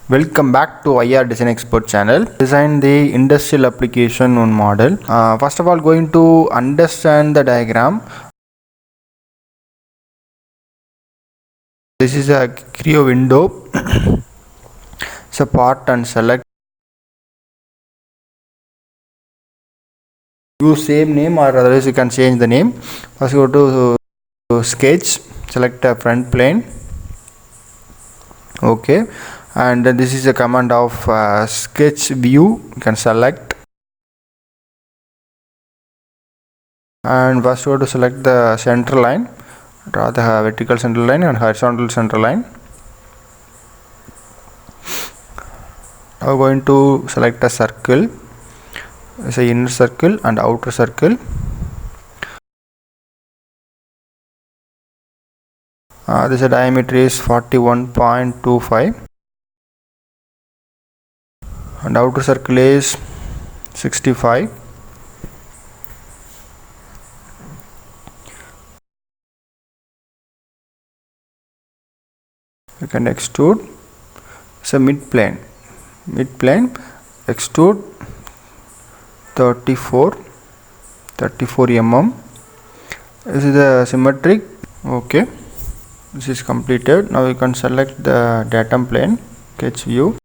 Welcome back to IR Design Expert channel. Design the industrial application on model. First of all, going to understand the diagram. This is a Creo window. It's a part and select. Use same name or otherwise you can change the name. First go to sketch. Select a front plane. Okay, and then this is a command of sketch view. You can select. And first go to select the center line. Draw the vertical center line and horizontal center line. Now going to select a circle. It's an inner circle and outer circle. This diameter is 41.25 and outer circle is 65. You can extrude. It's a mid plane. Extrude 34 mm. This is the symmetric. Okay, this is completed. Now you can select the datum plane, sketch view,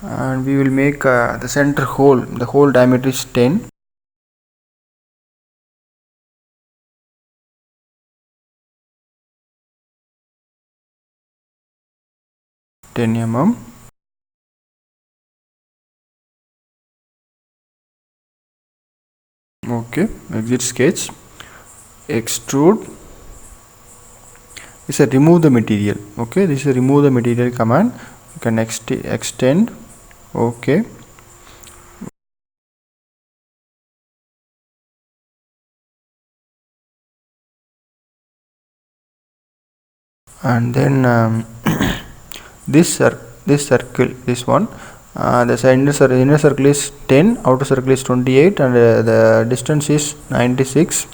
and we will make the center hole. The hole diameter is 10. Mm. Okay, exit sketch. Extrude is a remove the material. Okay, this is a remove the material command. You can extend. Okay, and then this circle, this one, the inner circle is 10, outer circle is 28, and the distance is 96.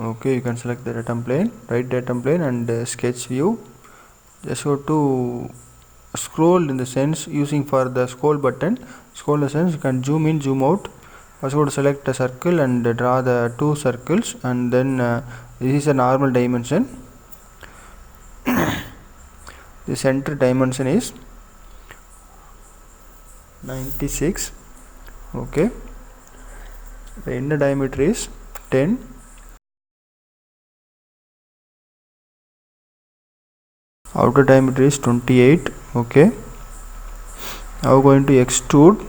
Okay, you can select the datum plane, right datum plane, and sketch view. Just go to scroll in the sense using for the scroll button. Scroll in the sense you can zoom in, zoom out. First go to select a circle and draw the two circles, and then this is a normal dimension. The center dimension is 96. Okay, the inner diameter is 10. Outer diameter is 28. Okay, now going to extrude.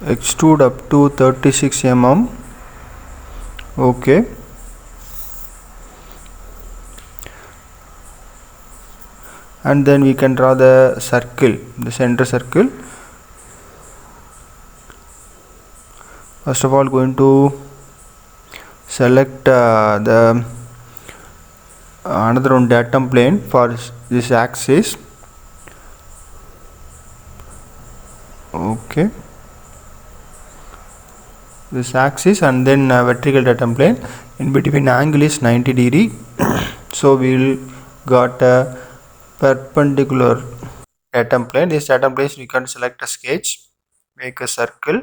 Extrude up to 36 mm. Okay, and then we can draw the circle, the center circle. First of all, going to select the another one datum plane for this axis. Okay, this axis, and then vertical datum plane. In between angle is 90 degree. So we will got a perpendicular datum plane. This datum plane we can select a sketch, make a circle.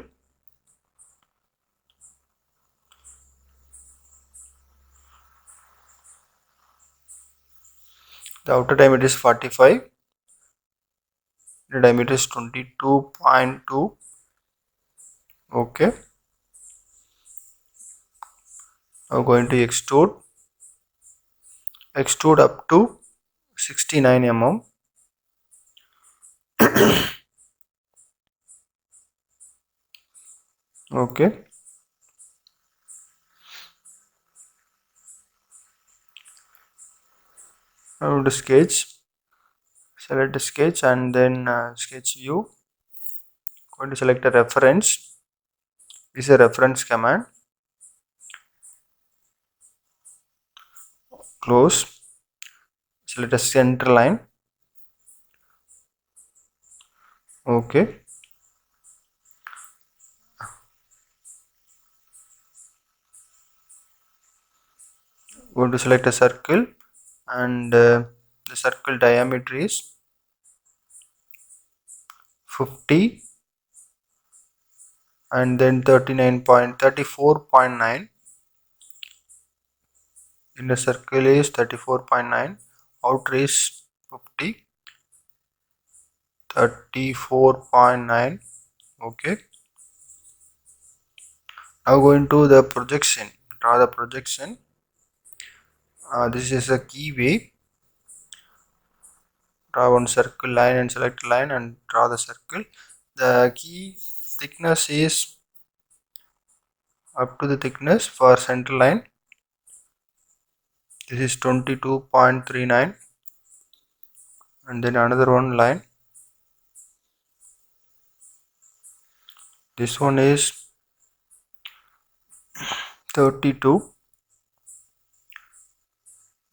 The outer diameter is 45. The diameter is 22.2. Okay, now going to extrude up to 69 mm. Okay, now to sketch, select the sketch, and then sketch view. Going to select a reference. This is a reference command. Close. Select a center line. Okay, going to select a circle, and the circle diameter is 50, and then 34.9. Inner circle is 34.9, outer is 50, 34.9. Okay, now going to the projection. Draw the projection. This is a key way. Draw one circle line and select line and draw the circle. The key thickness is up to the thickness for center line. This is 22.39, and then another one line. This one is 32.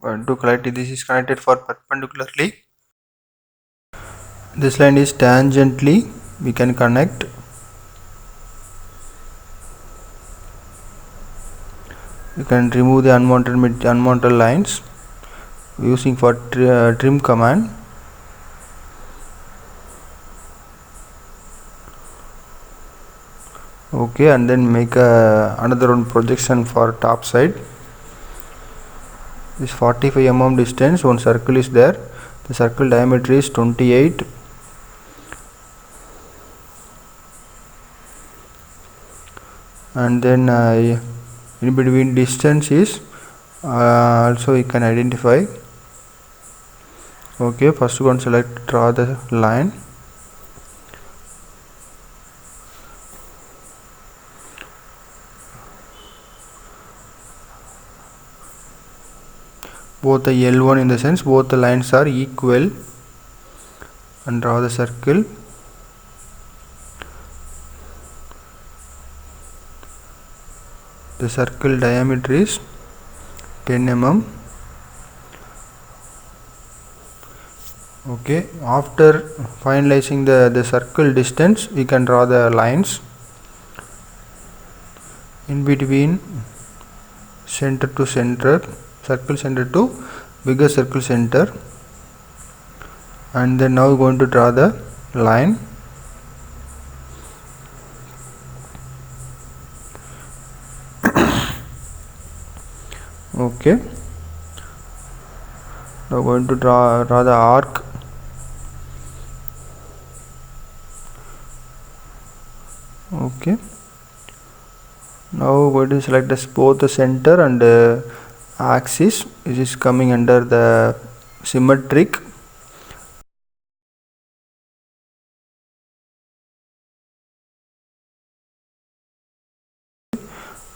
And to collect it, this is connected for perpendicularly. This line is tangentially. We can connect. You can remove the unwanted lines using for trim command. Okay, and then make another one projection for top side. This 45 mm distance, one circle is there. The circle diameter is 28. And then in between distance is also you can identify. Okay, first one select, draw the line. Both the L1, in the sense both the lines are equal, and draw the circle. The circle diameter is 10 mm. Okay, after finalizing the circle distance, we can draw the lines in between center to center, circle center to bigger circle center, and then now we are going to draw the line. Okay, now going to draw the arc. Okay, now going to select both the center and axis, which is coming under the symmetric.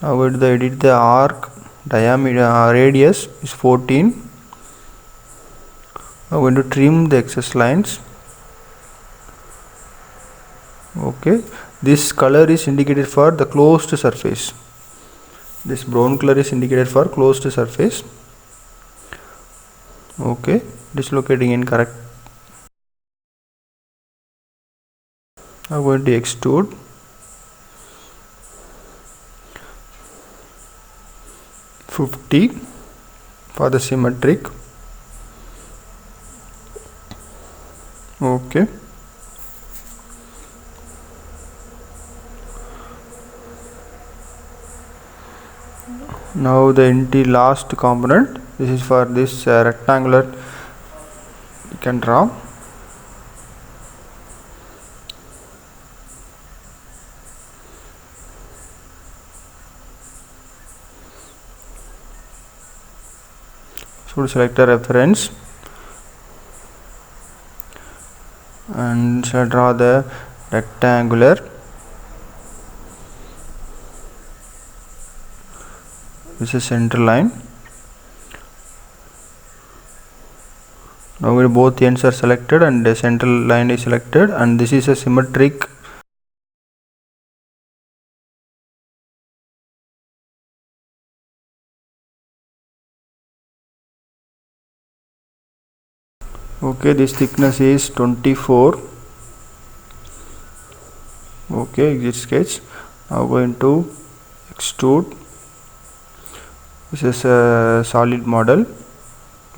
Now going to edit the arc diameter, radius is 14. Now going to trim the excess lines. Okay, this color is indicated for the closed surface. This brown color is indicated for closed surface. Okay, dislocating incorrect. Now going to extrude. $50 for the symmetric. Okay, now the last component, this is for this rectangular, you can draw. So select a reference and shall draw the rectangular. This is center line. Now both ends are selected and the central line is selected, and this is a symmetric. Okay, this thickness is 24. Okay, exit sketch. Now going to extrude. This is a solid model.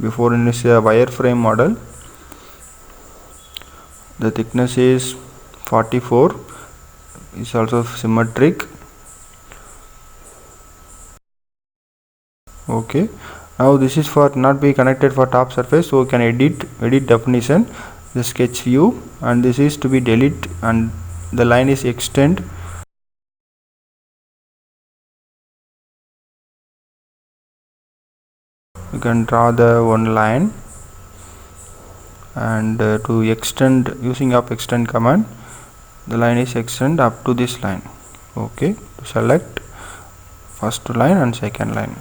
Before it is a wireframe model. The thickness is 44. Is also symmetric. Okay, now this is for not be connected for top surface, so we can edit definition, the sketch view, and this is to be delete, and the line is extend. You can draw the one line, and to extend using of extend command, the line is extend up to this line. Okay, select first line and second line.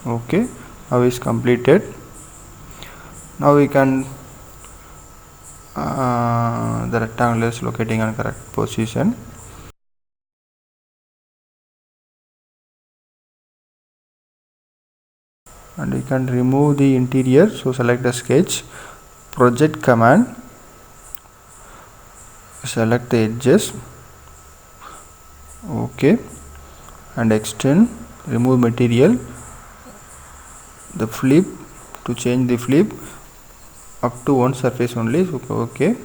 Okay, now is completed. Now we can the rectangle is locating on correct position. And we can remove the interior, so select the sketch, project command, select the edges. Okay, and extend, remove material, the flip, to change the flip up to one surface only. So okay,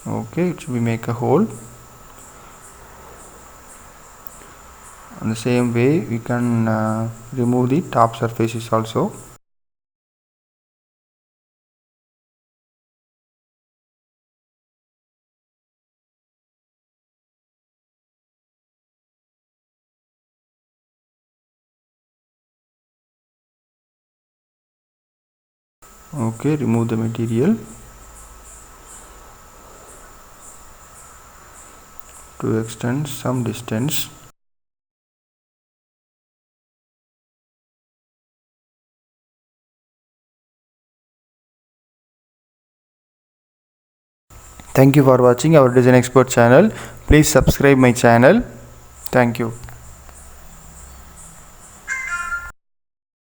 it should be make a hole. And the same way we can remove the top surfaces also. Okay, remove the material to extend some distance. Thank you for watching our design expert channel. Please subscribe my channel. Thank you.